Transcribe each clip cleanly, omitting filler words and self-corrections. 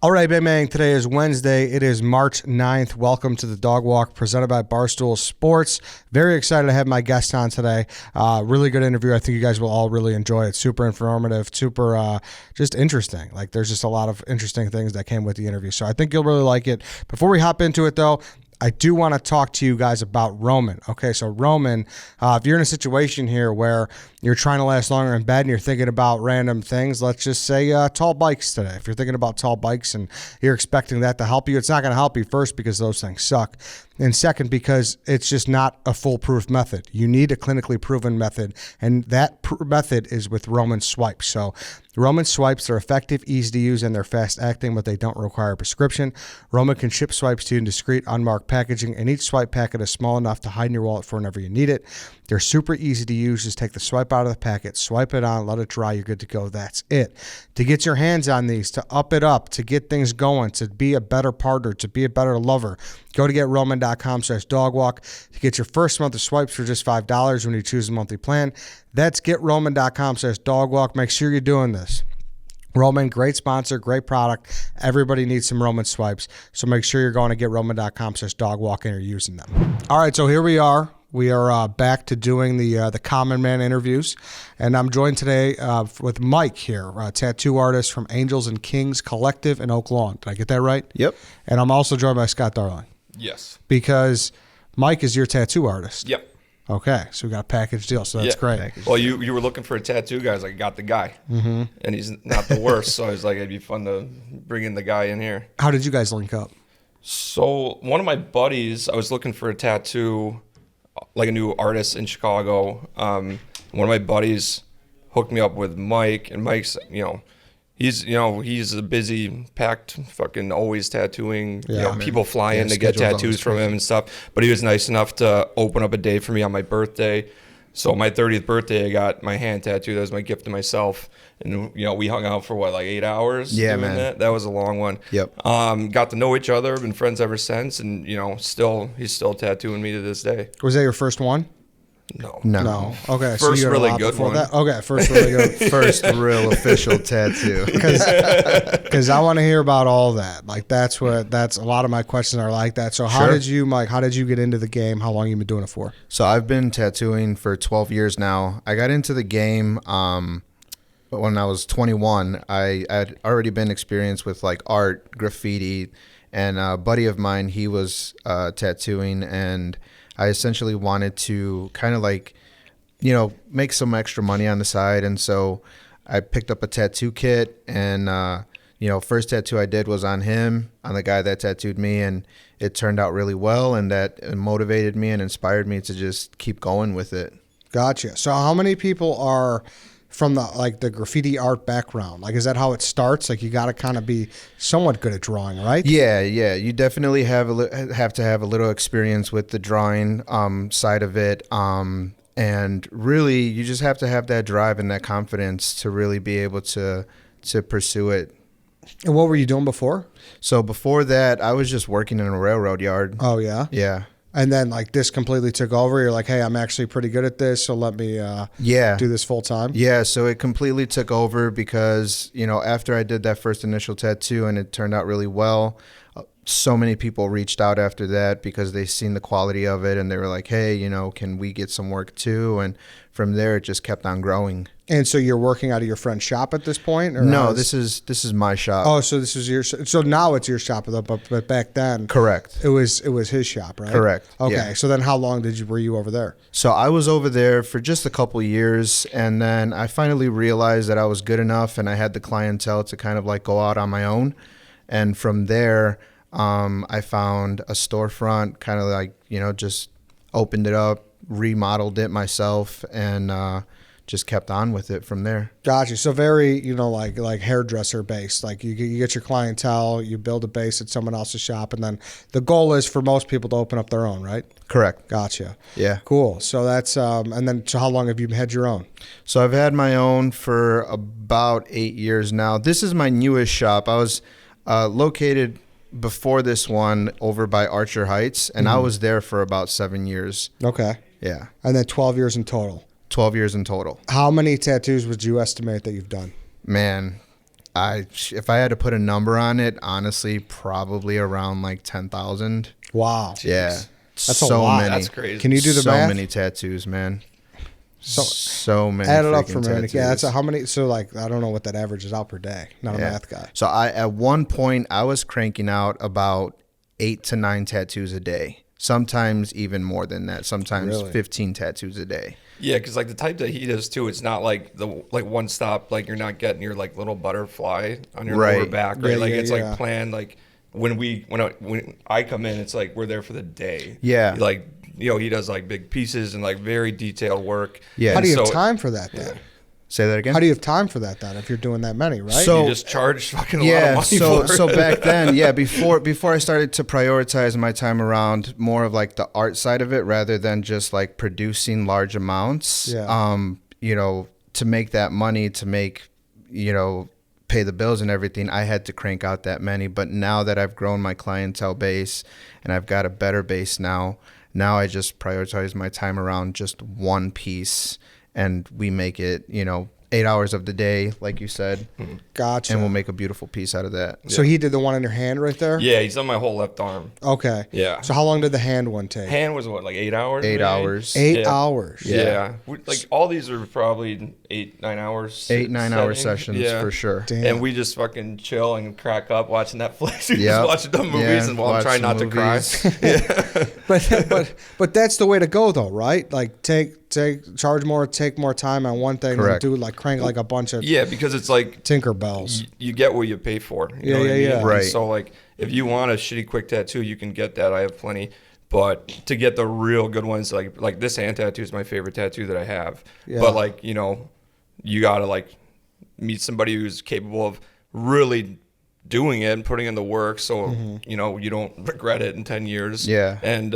All right, Bang Bang, today is Wednesday. It is March 9th. Welcome to the Dog Walk presented by Barstool Sports. Very excited to have my guest on today. Really good interview. I think you guys will all really enjoy it. Super informative, super just interesting. Like, there's just a lot of interesting things that came with the interview. So I think you'll really like it. Before we hop into it, though, I do want to talk to you guys about Roman. Okay, so Roman, if you're in a situation here where you're trying to last longer in bed and you're thinking about random things, let's just say tall bikes today. If you're thinking about tall bikes and you're expecting that to help you, it's not going to help you, first, because those things suck. And second, because it's just not a foolproof method. You need a clinically proven method, and that method is with Roman swipes. So Roman swipes are effective, easy to use, and they're fast acting, but they don't require a prescription. Roman can ship swipes to you in discreet, unmarked packaging, and each swipe packet is small enough to hide in your wallet for whenever you need it. They're super easy to use. Just take the swipe out of the packet, swipe it on, let it dry, you're good to go. That's it. To get your hands on these, to up it up, to get things going, to be a better partner, to be a better lover, go to GetRoman.com/dogwalk to get your first month of swipes for just $5 when you choose a monthly plan. That's GetRoman.com/dogwalk. Make sure you're doing this. Roman, great sponsor, great product. Everybody needs some Roman swipes. So make sure you're going to GetRoman.com/dogwalk and you're using them. All right, so here we are. We are back to doing the Common Man interviews, and I'm joined today with Mike here, a tattoo artist from Angels and Kings Collective in Oak Lawn. Did I get that right? Yep. And I'm also joined by Scott Darling. Yes. Because Mike is your tattoo artist. Yep. Okay, so we got a package deal, so that's great. Well, you were looking for a tattoo guy. I was like, I got the guy. Mm-hmm. And he's not the worst, so I was like, it'd be fun to bring in the guy in here. How did you guys link up? So one of my buddies, I was looking for a tattoo, like a new artist in Chicago. One of my buddies hooked me up with Mike, and Mike's, he's a busy, packed, fucking always tattooing. Yeah, people fly in to get tattoos from him and stuff. But he was nice enough to open up a day for me on my birthday. So my 30th birthday, I got my hand tattooed. That was my gift to myself. And, we hung out for, 8 hours? Yeah, doing man. That was a long one. Yep. Got to know each other, been friends ever since. And, he's still tattooing me to this day. Was that your first one? No. Okay. First you had a really lot good before one. that? Okay, first really good. First real official tattoo. Because I want to hear about all that. Like, that's a lot of my questions are like that. So how did you, Mike, get into the game? How long have you been doing it for? So I've been tattooing for 12 years now. I got into the game when I was 21. I had already been experienced with art, graffiti, and a buddy of mine, he was tattooing, and I essentially wanted to kind of make some extra money on the side. And so I picked up a tattoo kit, and, first tattoo I did was on him, on the guy that tattooed me. And it turned out really well. And that motivated me and inspired me to just keep going with it. Gotcha. So how many people are from the graffiti art background? Like, is that how it starts? Like, you got to kind of be somewhat good at drawing, right? Yeah. You definitely have to have a little experience with the drawing side of it. And really, you just have to have that drive and that confidence to really be able to pursue it. And what were you doing before? So before that, I was just working in a railroad yard. Oh, yeah? Yeah. And then this completely took over. You're like, hey, I'm actually pretty good at this, so let me do this full time. Yeah, so it completely took over because, after I did that first initial tattoo and it turned out really well, so many people reached out after that because they seen the quality of it and they were like, hey, can we get some work too? And from there, it just kept on growing. And so you're working out of your friend's shop at this point? Or no, this is my shop. Oh, so this is your. So now it's your shop, but back then, correct. It was his shop, right? Correct. Okay. Yeah. So then, how long were you over there? So I was over there for just a couple years, and then I finally realized that I was good enough, and I had the clientele to kind of go out on my own. And from there, I found a storefront, kind of just opened it up, remodeled it myself, and just kept on with it from there. Gotcha. So very, like hairdresser based. Like you get your clientele, you build a base at someone else's shop, and then the goal is for most people to open up their own, right? Correct. Gotcha. Yeah. Cool. So that's so how long have you had your own? So I've had my own for about 8 years now. This is my newest shop. I was located before this one over by Archer Heights, and I was there for about 7 years. Okay. Yeah. And then 12 years in total. 12 years in total. How many tattoos would you estimate that you've done? Man, If I had to put a number on it, honestly, probably around like 10,000. Wow. Yeah. That's a lot. Many. That's crazy. Can you do the so math? many tattoos, man. So many. add it up freaking for me. tattoos. Yeah, that's how many. So like, I don't know what that averages out per day. Not a math guy. So at one point I was cranking out about 8 to 9 tattoos a day. Sometimes even more than that. Sometimes Really? 15 tattoos a day. Yeah, because like the type that he does too, it's not like the one stop. Like you're not getting your like little butterfly on your lower back, right? Yeah, like yeah, it's yeah. like planned. Like when I come in, it's like we're there for the day. Yeah. Like he does like big pieces and like very detailed work. Yeah. How do you So- have time for that then? Say that again? How do you have time for that then if you're doing that many, right? So- You just charge fucking a lot of money so for it. so back then, before I started to prioritize my time around more of like the art side of it rather than just like producing large amounts. To make that money, to make, pay the bills and everything, I had to crank out that many. But now that I've grown my clientele base and I've got a better base now I just prioritize my time around just one piece, and we make it, 8 hours of the day, like you said, Gotcha. and we'll make a beautiful piece out of that. So he did the one in your hand right there? Yeah, he's on my whole left arm. Okay. Yeah. So how long did the hand one take? Hand was what, like 8 hours? 8 maybe? hours. 8 Yeah. hours. Yeah. Like all these are probably 8-9 hours. 8-9 hour setting. sessions for sure. Damn. And we just fucking chill and crack up watching Netflix. We Yep. just watching dumb movies Yeah, and while I'm watch trying not some to cry. movies. But that's the way to go though, right? Like charge more, take more time on one thing, Correct. and do like crank like a bunch of Yeah, because it's like Tinkerbells. you get what you pay for. You know Yeah, what I yeah, mean? yeah. Right. So like if you want a shitty quick tattoo, you can get that. I have plenty. But to get the real good ones, like this hand tattoo is my favorite tattoo that I have. Yeah. But like, you gotta like meet somebody who's capable of really doing it and putting in the work, so you don't regret it in 10 years. Yeah. And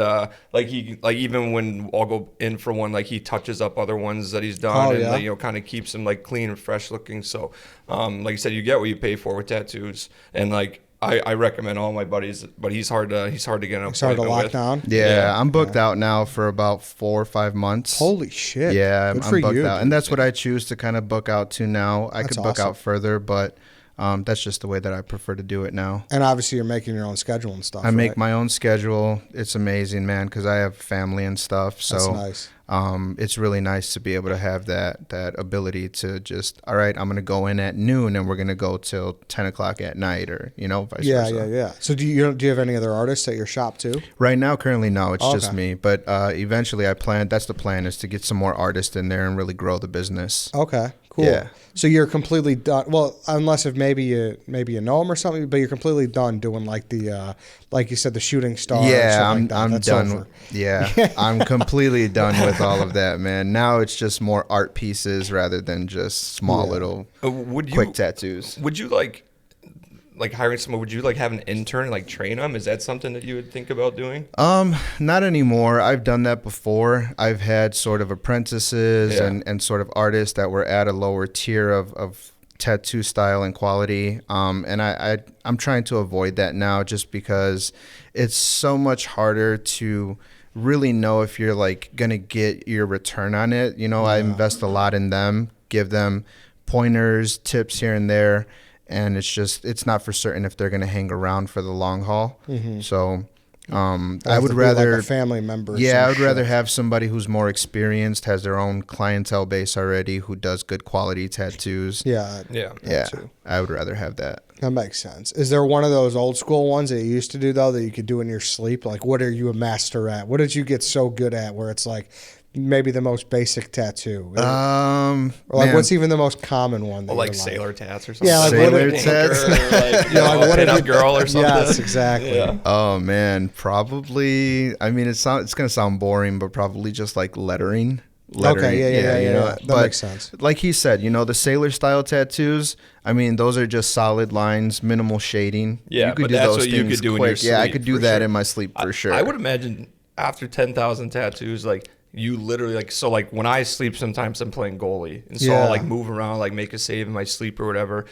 even when I'll go in for one, like he touches up other ones that he's done, Oh, and yeah. like, kind of keeps them like clean and fresh looking. So like you said, you get what you pay for with tattoos. And like I recommend all my buddies, but he's hard to get an It's hard to appointment lock with. down. Yeah, I'm booked out now for about 4 or 5 months. Holy shit. Yeah, Good I'm for booked you, out, dude. and that's what I choose to kind of book out to now. I That's could book awesome. out further, but that's just the way that I prefer to do it now. And obviously you're making your own schedule and stuff. I make right? my own schedule. It's amazing, man, because I have family and stuff. So That's nice. it's really nice to be able to have that ability to just, all right, I'm going to go in at noon and we're going to go till 10 o'clock at night, or, vice Yeah, versa. yeah. So do you have any other artists at your shop too? Right now, currently, no, it's just Okay. me. But eventually that's the plan, is to get some more artists in there and really grow the business. Okay, cool. Yeah. So you're completely done. Well, unless if maybe you know him or something, but you're completely done doing like the like you said, the shooting star. and Yeah, stuff I'm like that. I'm That's done. over. Yeah, I'm completely done with all of that, man. Now it's just more art pieces rather than just small Yeah. little Would you quick tattoos. Would you like hiring someone? Would you like have an intern like train them? Is that something that you would think about doing? Not anymore. I've done that before. I've had sort of apprentices Yeah. and sort of artists that were at a lower tier of tattoo style and quality. And I'm trying to avoid that now, just because it's so much harder to really know if you're like going to get your return on it. I invest a lot in them, give them pointers, tips here and there. And it's not for certain if they're going to hang around for the long haul. So I would rather like a family member. or yeah, some I would rather shit. have somebody who's more experienced, has their own clientele base already, who does good quality tattoos. Yeah, Yeah. Yeah, too. I would rather have that. that makes sense. Is there one of those old school ones that you used to do though that you could do in your sleep? Like, what are you a master at? What did you get so good at? Where it's like maybe the most basic tattoo, or like Man, what's even the most common one? That Or like you're sailor tats or something. Yeah, like what Sailor if- tats. Or like, Yeah, like what if pin-up it- girl or something. Yes, exactly. Yeah. Oh man, probably. I mean, it's gonna sound boring, but probably just like lettering. Okay, yeah, you know, yeah. That but makes sense. Like he said, the sailor style tattoos. I mean, those are just solid lines, minimal shading. Yeah, you could but do that's those what you things could do in your quick. Yeah, I sleep, could do for that sure. in my sleep for sure. I would imagine after 10,000 tattoos, like you literally like when I sleep, sometimes I'm playing goalie, and so Yeah. I'll like move around, like make a save in my sleep or whatever.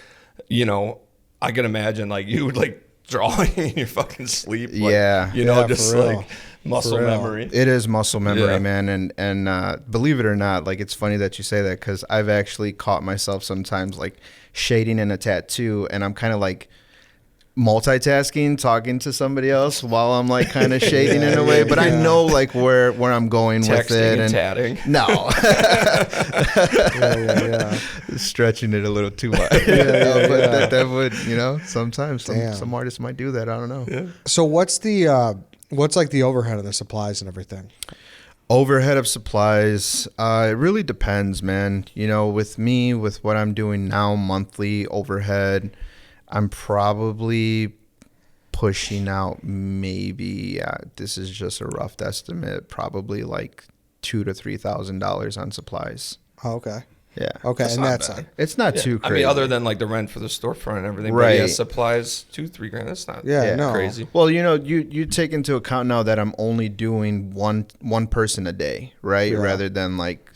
I can imagine like you would like drawing in your fucking sleep. Like, Yeah. Yeah, just for real. like muscle For real. memory. It is muscle memory, Yeah. man, and believe it or not, like it's funny that you say that, because I've actually caught myself sometimes like shading in a tattoo, and I'm kind of like multitasking, talking to somebody else while I'm like kind of shading in a way, but I know like where I'm going with it, and tatting. No, stretching it a little too much. But that would, sometimes some artists might do that. I don't know. Yeah. So what's like the overhead of the supplies and everything? Overhead of supplies, it really depends, man. With me, with what I'm doing now, monthly overhead, I'm probably pushing out maybe, this is just a rough estimate, probably like $2,000 to $3,000 on supplies. Oh, okay. Yeah. Okay. That's and not that's bad. It's not too crazy. I mean, other than like the rent for the storefront and everything, right? But yeah, supplies, $2-3 grand. That's not no. crazy. Well, you take into account now that I'm only doing one person a day, right? Yeah. Rather than like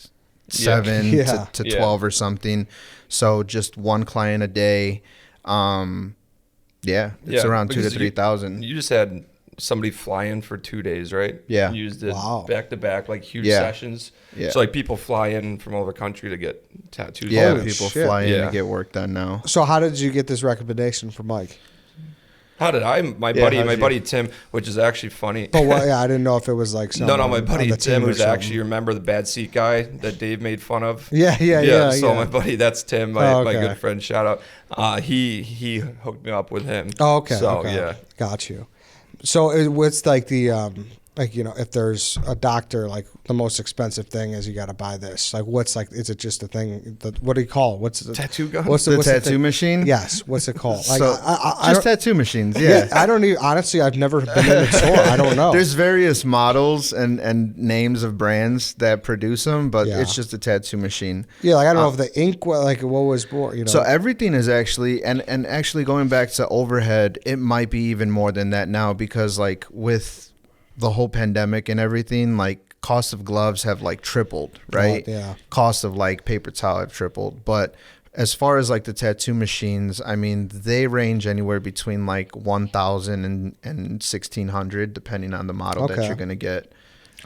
7 to 12 or something. So just one client a day. It's around $2,000 to $3,000. You just had somebody fly in for 2 days, right? Yeah. You used it back to back, like huge Yeah. sessions. Yeah. So like people fly in from all over the country to get tattoos. Yeah, Holy people shit. fly in Yeah. to get work done now. So how did you get this recommendation from Mike? How did I? My buddy Tim, which is actually funny. But I didn't know if it was like No, my on buddy the Tim, team or who's something. actually, remember the bad seat guy that Dave made fun of? Yeah. So my buddy, that's Tim, my okay. good friend. Shout out. He hooked me up with him. Oh, okay. So okay. yeah, Got you. So what's like the if there's a doctor, like the most expensive thing is you got to buy this. Like what's like, is it just a thing? What do you call it? What's the tattoo gun? What's The what's tattoo thing? machine? Yes. What's it called? Like So, I just don't- tattoo machines, yeah. I don't even, honestly, I've never been in the store. I don't know. There's various models and names of brands that produce them, but Yeah. it's just a tattoo machine. Yeah, like I don't know if the ink, like what was more, So everything is actually, and actually going back to overhead, it might be even more than that now because like with the whole pandemic and everything, like cost of gloves have like tripled, right? Yeah. Cost of like paper towel have tripled. But as far as like the tattoo machines, I mean, they range anywhere between like 1,000 and 1,600 depending on the model that Okay. you're going to get.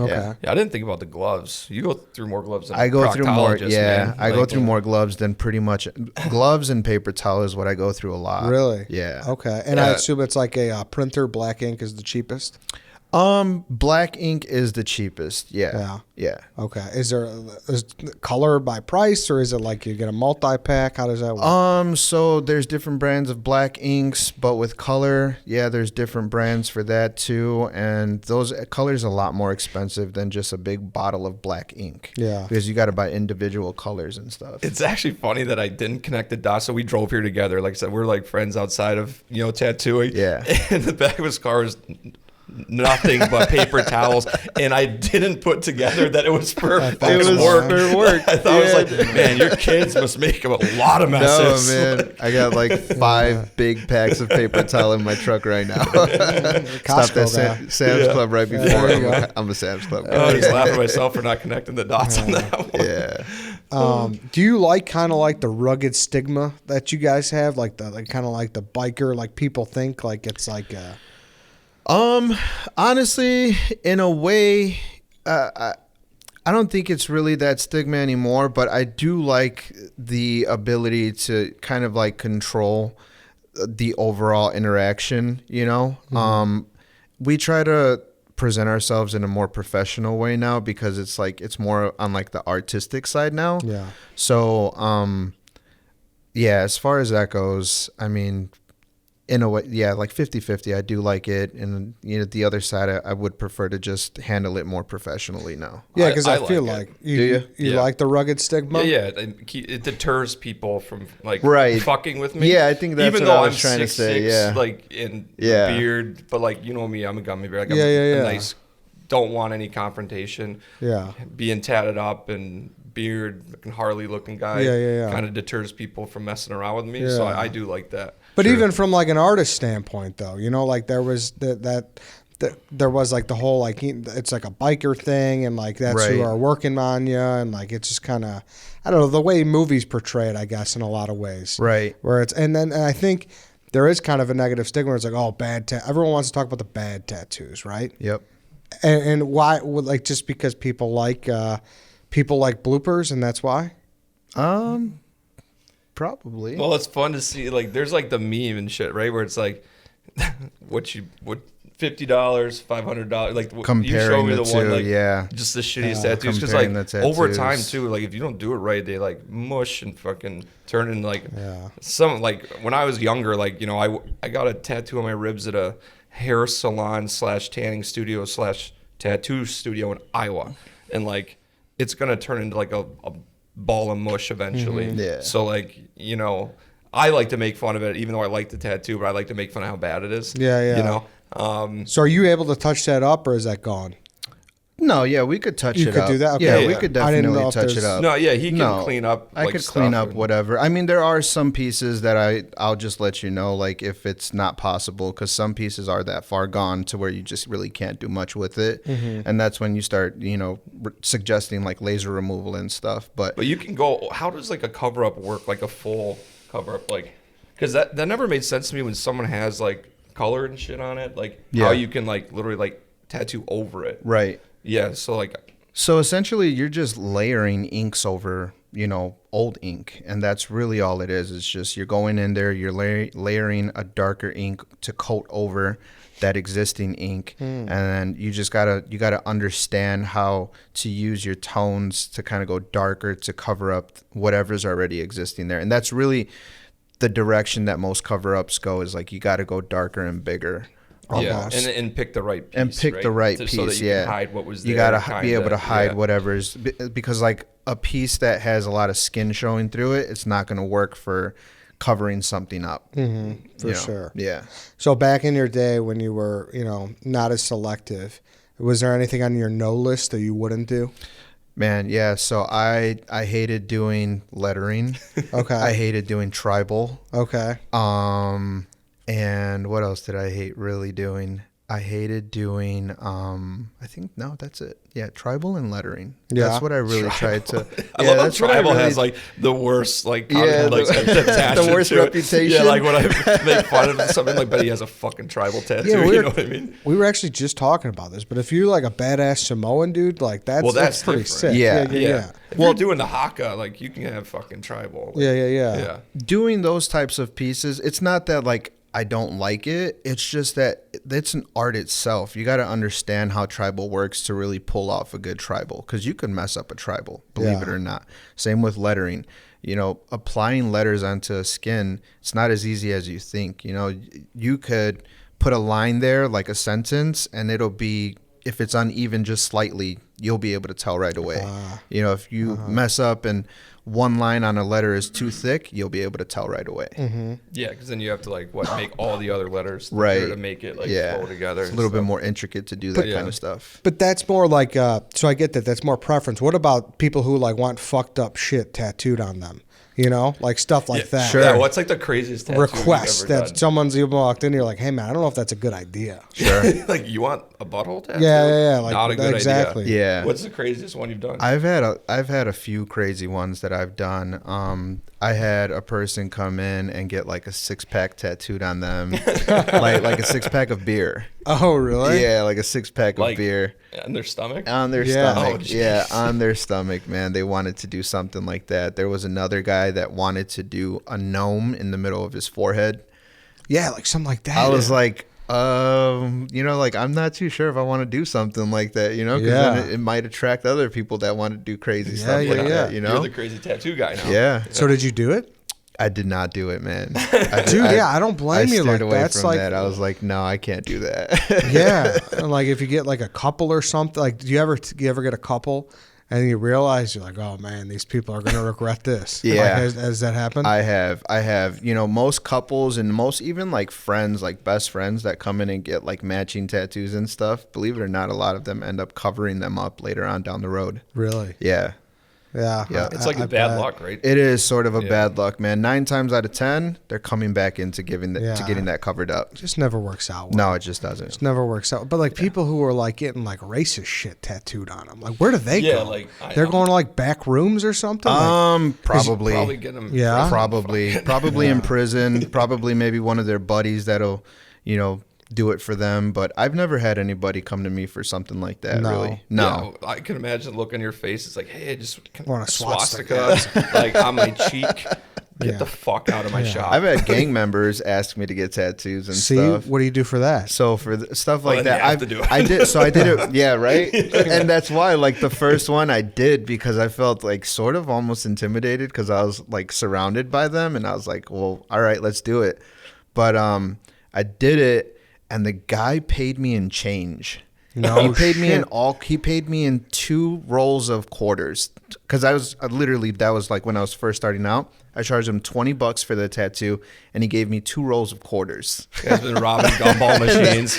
Okay. Yeah, I didn't think about the gloves. You go through more gloves than I go through more. proctologist, Yeah, man. I go Like, through more gloves than pretty much gloves and paper towel is what I go through a lot. Really? Yeah. Okay. And I Yeah. assume it's like a printer, black ink is the cheapest. Black ink is the cheapest. Yeah. Yeah. Okay. Is color by price, or is it like you get a multi-pack? How does that work? So there's different brands of black inks, but with color, there's different brands for that too. And those colors are a lot more expensive than just a big bottle of black ink. Yeah. Because you got to buy individual colors and stuff. It's actually funny that I didn't connect the dots. So we drove here together. Like I said, we're like friends outside of tattooing. Yeah. And the back of his car is nothing but paper towels, and I didn't put together that it was for It fucking was work. for work. I thought it was like, man, your kids must make a lot of No, messes. man. I got like 5 big packs of paper towel in my truck right now. Stop Costco that guy. Sam's Club right Yeah, before. there you go. I'm a Sam's Club I guy. just laugh at myself for not connecting the dots on that one. Yeah. Do you like kind of like the rugged stigma that you guys have, like the kind of like the biker, like people think like it's like Honestly, in a way, I don't think it's really that stigma anymore, but I do like the ability to kind of like control the overall interaction, we try to present ourselves in a more professional way now because it's like, it's more on like the artistic side now. Yeah. So, as far as that goes, I mean, in a way, like 50-50, I do like it. And, the other side, I would prefer to just handle it more professionally now. Yeah, because I I feel like like it. you Yeah. like the rugged stigma. Yeah, it deters people from like Right. fucking with me. Yeah, I think that's even what though I was I'm trying to say, 6'6", yeah. like in Yeah. beard, but like you know me, I'm a gummy bear. Like I'm Yeah. a nice, don't want any confrontation. Yeah. Being tatted up and beard, looking Harley looking guy. Yeah. Kind of deters people from messing around with me. So Yeah. I do like that. But even from like an artist standpoint, though, like there was that there was like the whole like it's like a biker thing, and like that's who Right. are working on you, and like it's just kind of, I don't know, the way movies portray it, I guess, in a lot of ways. Right. Where it's and I think there is kind of a negative stigma where it's like, oh, bad everyone wants to talk about the bad tattoos, right? Yep. And why would like just because people like bloopers, and that's why? Probably. Well, it's fun to see. Like, there's like the meme and shit, right? Where it's like, what $50, $500, like Comparing you show me the one, two, like, yeah. just the shittiest tattoos. Because like over time too, like if you don't do it right, they like mush and fucking turn into like some. Like when I was younger, like I got a tattoo on my ribs at a hair salon / tanning studio / tattoo studio in Iowa, and like it's gonna turn into like a ball of mush eventually. Yeah. So like I like to make fun of it, even though I like the tattoo, but I like to make fun of how bad it is. Yeah. So are you able to touch that up, or is that gone? No, yeah, we could touch it up. You could do that? Okay. Yeah, we could definitely touch it up. No, yeah, he can clean up. I could clean up whatever. I mean, there are some pieces that I'll just let you know, like if it's not possible, because some pieces are that far gone to where you just really can't do much with it, and that's when you start, suggesting like laser removal and stuff. But you can go. How does like a cover up work? Like a full cover up, like because that never made sense to me when someone has like color and shit on it, like how you can like literally like tattoo over it. Right. Yeah. So essentially you're just layering inks over, old ink. And that's really all it is. It's just you're going in there, you're layering a darker ink to coat over that existing ink. And then you just gotta understand how to use your tones to kind of go darker to cover up whatever's already existing there. And that's really the direction that most cover-ups go, is like you got to go darker and bigger. Almost. Yeah, and pick the right piece. And pick the right piece, so that you can hide what was there. You got to be able to hide whatever's, because like a piece that has a lot of skin showing through it, it's not going to work for covering something up. For sure. Yeah. So back in your day when you were, not as selective, was there anything on your no list that you wouldn't do? Man, yeah. So I hated doing lettering. Okay. I hated doing tribal. Okay. And what else did I hate really doing? I hated doing, that's it. Yeah, tribal and lettering. Yeah. That's what I really tried to. I love how tribal has like the worst, like, the worst reputation. Yeah, like when I make fun of something, like, but he has a fucking tribal tattoo. You know what I mean? We were actually just talking about this, but if you're like a badass Samoan dude, like that's pretty sick. Yeah. If you're doing the haka, like you can have fucking tribal. Like, yeah. Doing those types of pieces, it's not that like I don't like it. It's just that it's an art itself. You got to understand how tribal works to really pull off a good tribal, because you can mess up a tribal, believe it or not. Same with lettering. Applying letters onto skin, it's not as easy as you think. You could put a line there, like a sentence, and it'll be, if it's uneven just slightly, you'll be able to tell right away. If you mess up and one line on a letter is too thick, you'll be able to tell right away. Yeah, because then you have to make all the other letters to make it flow together. It's a little bit more intricate to do that kind of stuff. But that's more like, so I get that. That's more preference. What about people who like want fucked up shit tattooed on them? Like stuff like that. Sure. Yeah, what's like the craziest tattoo request that done? someone's even walked in, you're like, hey man, I don't know if that's a good idea. Sure. Like, you want a butthole tattoo? Yeah. Like, not a good exactly. idea. Yeah. What's the craziest one you've done? I've had a few crazy ones that I've done. I had a person come in and get like a 6-pack tattooed on them, like a 6-pack of beer. Oh, really? Yeah, like a 6-pack of beer. On their stomach? On their stomach. Oh, on their stomach, man. They wanted to do something like that. There was another guy that wanted to do a gnome in the middle of his forehead. Yeah, like something like that. I was like, like, I'm not too sure if I want to do something like that, because then it might attract other people that want to do crazy stuff like that, You're the crazy tattoo guy now. Yeah. So did you do it? I did not do it, man. I don't blame you. Like, that's from like that. I was like, no, I can't do that. Yeah, and like if you get like a couple or something, like do you ever get a couple and you realize you're like, oh man, these people are gonna regret this? Yeah. Like, has that happened? I have. Most couples and most even like friends, like best friends that come in and get like matching tattoos and stuff, believe it or not, a lot of them end up covering them up later on down the road. Really? Yeah. Yeah. It's like bad luck, right? It is sort of a bad luck, man. 9 times out of 10, they're coming back into getting that covered up. It just never works out well. No, it just doesn't. It never works out. But like people who are like getting like racist shit tattooed on them, like where do they go? Like they're going to like back rooms or something. Probably get them. Yeah. Probably in prison. Probably maybe one of their buddies that'll, do it for them, but I've never had anybody come to me for something like that. Really, no. Yeah, I can imagine the look on your face. It's like, hey, I just want a swastika like on my cheek. Get the fuck out of my shop. I've had gang members ask me to get tattoos and stuff. What do you do for that? So for stuff like that, have to do it. I did. So I did it. Yeah, right. And that's why, like, the first one I did because I felt like sort of almost intimidated because I was like surrounded by them, and I was like, well, all right, let's do it. But I did it, and the guy paid me in change. No, he paid me He paid me in 2 rolls of quarters because I was literally, that was like when I was first starting out. I charged him $20 for the tattoo, and he gave me 2 rolls of quarters. You guys been robbing gumball machines.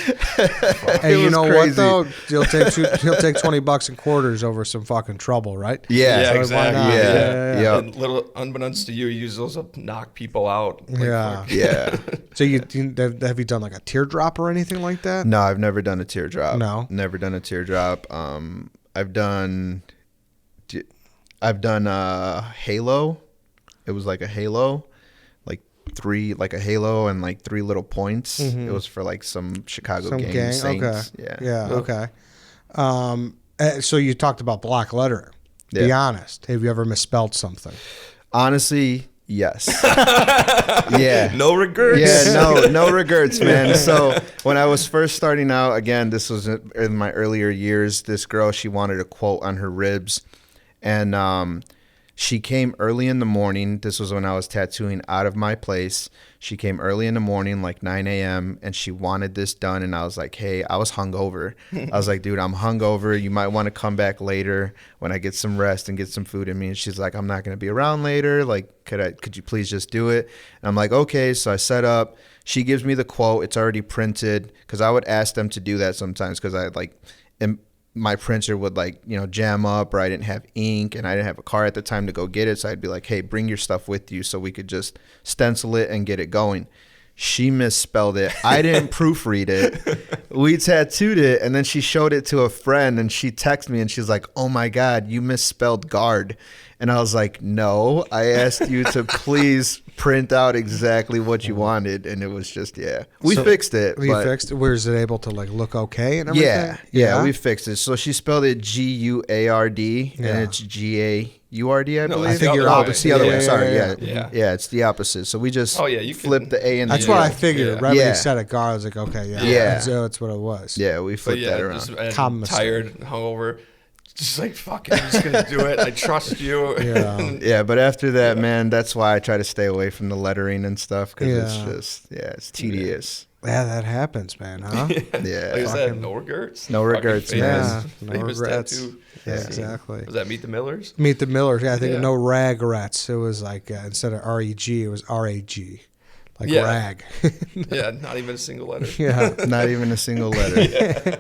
Hey, you know crazy. what though? He'll take $20 in quarters over some fucking trouble, right? Yeah, Yeah, exactly. Yeah. And little unbeknownst to you use those to knock people out. Like, Yeah. fuck. Yeah. So have you done like a teardrop or anything like that? No, I've never done a teardrop. No? Never done a teardrop. I've done a halo. It was like a halo, like a halo and like 3 little points. It was for like some Chicago gang. Saints. Okay. Yeah. Okay. So you talked about block lettering. Be honest. Have you ever misspelled something? Honestly, yes. Yeah. No regrets. Yeah, no regrets, man. So when I was first starting out, again, this was in my earlier years, this girl, she wanted a quote on her ribs. And she came early in the morning. This was when I was tattooing out of my place. She came early in the morning, like 9 a.m., and she wanted this done. And I was like, hey, I was hungover. I was like, dude, I'm hungover. You might want to come back later when I get some rest and get some food in me. And she's like, I'm not going to be around later. Like, could you please just do it? And I'm like, okay. So I set up. She gives me the quote. It's already printed because I would ask them to do that sometimes because I my printer would jam up, or I didn't have ink and I didn't have a car at the time to go get it. So I'd be like, hey, bring your stuff with you so we could just stencil it and get it going. She misspelled it. I didn't proofread it. We tattooed it, and then she showed it to a friend, and she texted me, and she's like, oh my God, you misspelled guard. And I was like, no, I asked you to please print out exactly what you wanted. And it was just, we fixed it. We fixed it. Was it able to look okay and everything? Yeah, we fixed it. So she spelled it G-U-A-R-D, and it's G-A-U-R-D, I believe. I think you're it's the other way. Sorry, yeah. Yeah, it's the opposite. So we just you flipped the A and the That's U. what I figured. Yeah. Right when you said it, Gar, I was like, okay, Yeah. That's what it was. Yeah, we flipped that around. Just, Common mistake. tired, hungover. Just like, fuck it, I'm just going to do it. I trust you. Yeah, but after that, man, that's why I try to stay away from the lettering and stuff because it's just, it's tedious. Yeah, that happens, man, huh? Yeah. Like I said, no regrets. No regrets, man. No Famous regrets. tattoo. Yeah, exactly. Was that Meet the Millers? Meet the Millers. Yeah, I think Yeah. no regrets. It was like instead of R-E-G, it was R-A-G. Like rag. Yeah, not even a single letter. Yeah. Not even a single letter.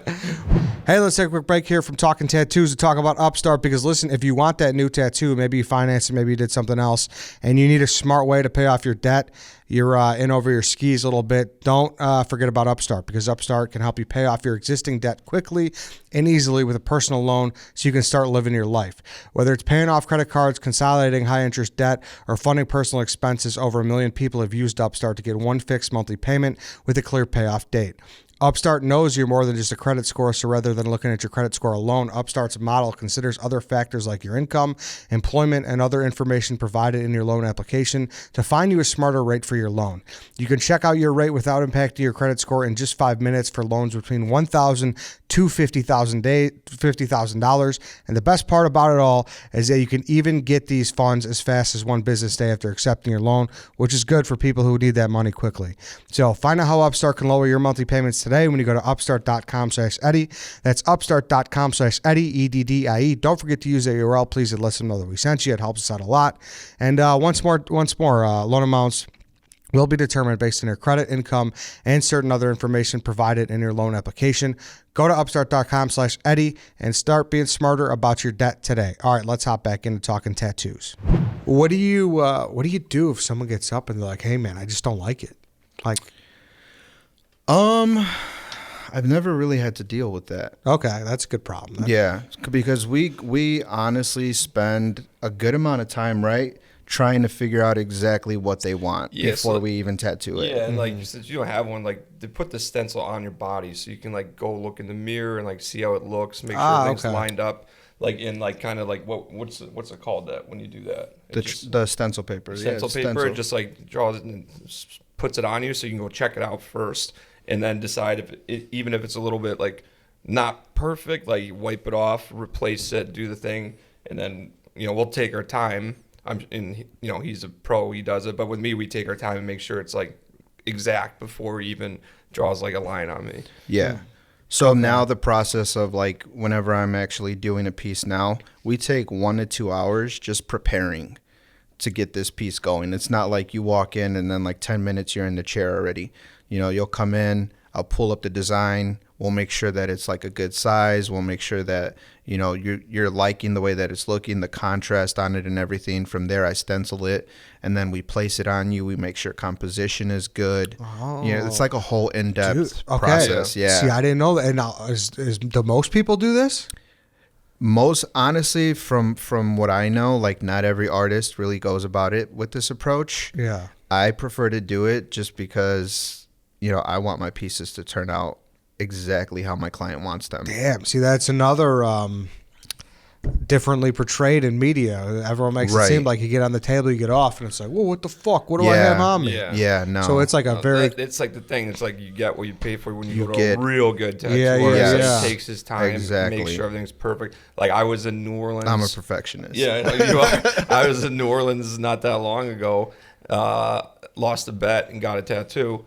Hey, let's take a quick break here from Talking Tattoos to talk about Upstart because, listen, if you want that new tattoo, maybe you financed it, maybe you did something else, and you need a smart way to pay off your debt, you're in over your skis a little bit, don't forget about Upstart because Upstart can help you pay off your existing debt quickly and easily with a personal loan so you can start living your life. Whether it's paying off credit cards, consolidating high-interest debt, or funding personal expenses, over 1 million people have used Upstart to get one fixed monthly payment with a clear payoff date. Upstart knows you're more than just a credit score, so rather than looking at your credit score alone, Upstart's model considers other factors like your income, employment, and other information provided in your loan application to find you a smarter rate for your loan. You can check out your rate without impacting your credit score in just 5 minutes for loans between $1,000 to $50,000. And the best part about it all is that you can even get these funds as fast as 1 business day after accepting your loan, which is good for people who need that money quickly. So find out how Upstart can lower your monthly payments today when you go to upstart.com/Eddie. That's upstart.com/Eddie, EDDIE. Don't forget to use the URL. Please let them know that we sent you. It helps us out a lot. And once more, loan amounts will be determined based on your credit, income, and certain other information provided in your loan application. Go to upstart.com/Eddie and start being smarter about your debt today. All right, let's hop back into talking tattoos. What do you do if someone gets up and they're like, "Hey, man, I just don't like it"? Like, I've never really had to deal with that. okay, that's a good problem. Yeah, because we honestly spend a good amount of time, right, trying to figure out exactly what they want before we even tattoo it. Yeah, and like since you don't have one, like they put the stencil on your body so you can like go look in the mirror and like see how it looks, make sure things lined up. like in like kind of like what's it called that when you do that? The stencil paper. Stencil paper. It just like draws it and puts it on you, so you can go check it out first, and then decide even if it's a little bit like not perfect, like you wipe it off, replace it, do the thing, and then we'll take our time. He's a pro, he does it, but with me, we take our time and make sure it's like exact before he even draws like a line on me. Yeah. So now the process of like whenever I'm actually doing a piece now, we take 1 to 2 hours just preparing to get this piece going. It's not like you walk in and then like 10 minutes you're in the chair already. You'll come in, I'll pull up the design. We'll make sure that it's like a good size. We'll make sure that, you're liking the way that it's looking, the contrast on it and everything. From there, I stencil it, and then we place it on you. We make sure composition is good. Oh. It's like a whole in-depth process. Yeah. See, I didn't know that. And now, do most people do this? Most honestly, from what I know, like not every artist really goes about it with this approach. Yeah. I prefer to do it just because, I want my pieces to turn out exactly how my client wants them. Damn. See, that's another differently portrayed in media. Everyone makes it seem like you get on the table, you get off, and it's like, well, what the fuck? What do I have on me? Yeah, no. So it's like it's like the thing. It's like you get what you pay for when you go to a real good tattoo artist. He takes his time, makes sure everything's perfect. Like I was in New Orleans. I'm a perfectionist. Yeah, I was in New Orleans not that long ago. Lost a bet and got a tattoo,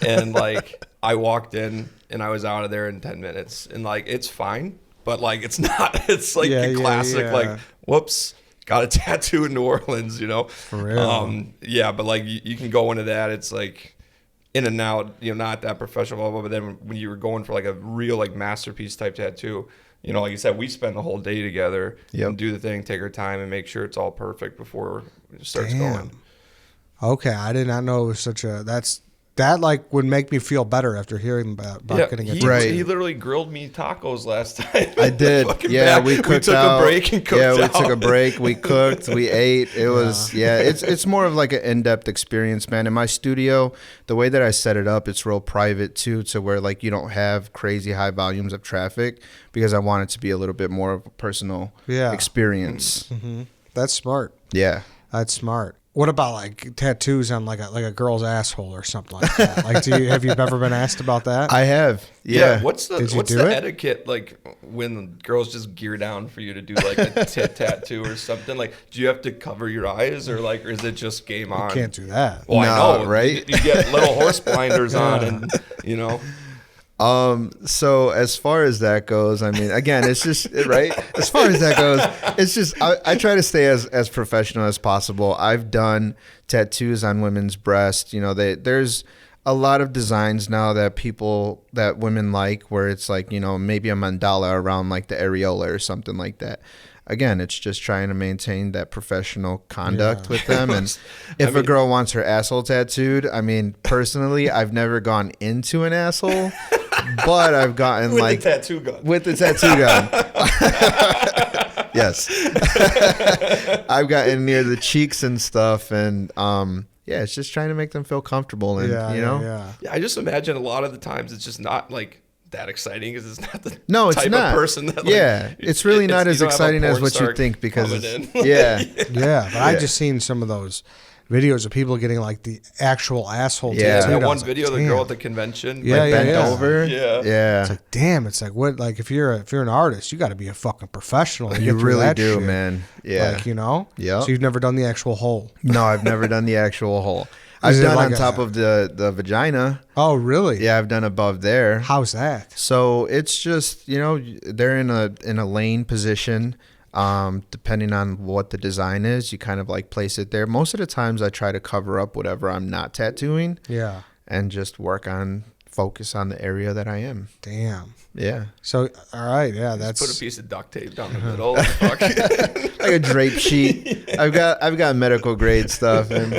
and like I walked in and I was out of there in 10 minutes, and like it's fine, but like it's not. It's like the classic like whoops, got a tattoo in New Orleans, For real. But like you can go into that. It's like in and out, not that professional. But then when you were going for like a real like masterpiece type tattoo, like you said, we spend the whole day together and do the thing, take our time, and make sure it's all perfect before it starts going. Okay, I did not know it was such a. That like would make me feel better after hearing about getting a tattoo. He literally grilled me tacos last time. I did. We cooked. We took a break and cooked. We took a break. We cooked. We ate. It was It's more of like an in-depth experience, man. In my studio, the way that I set it up, it's real private too, to where like you don't have crazy high volumes of traffic, because I want it to be a little bit more of a personal experience. Mm-hmm. That's smart. Yeah, that's smart. What about like tattoos on like a girl's asshole or something like that? Like, have you ever been asked about that? I have. Yeah. What's the etiquette like when girls just gear down for you to do like a tattoo or something? Like, do you have to cover your eyes or is it just game on? You can't do that. Well, I know, right? You get little horse blinders on, and So as far as that goes, I mean, again, it's just right. As far as that goes, it's just I try to stay as professional as possible. I've done tattoos on women's breasts. There's a lot of designs now that women like, where it's like maybe a mandala around like the areola or something like that. Again, it's just trying to maintain that professional conduct with them. And if a girl wants her asshole tattooed, I mean, personally, I've never gone into an asshole, but I've gotten with the tattoo gun. With the tattoo gun. Yes. I've gotten near the cheeks and stuff, and it's just trying to make them feel comfortable. And Yeah, I just imagine a lot of the times it's just not like that exciting, because it's not the type of person that it's really not as exciting as what you think, because but I just seen some of those videos of people getting like the actual asshole tattooed. That one video, the girl at the convention bent over. It's like, damn, it's like, what, like if you're an artist, you got to be a fucking professional. You really do, man. So you've never done the actual hole? No, I've never done the actual hole. I've done on top of the vagina. Oh, really? Yeah, I've done above there. How's that? So it's just, they're in a lane position. Depending on what the design is, you kind of like place it there. Most of the times I try to cover up whatever I'm not tattooing. Yeah. And just focus on the area that I am. Damn. Yeah. So, all right. Yeah, that's. Put a piece of duct tape down the middle. Like a drape sheet. I've got medical grade stuff, and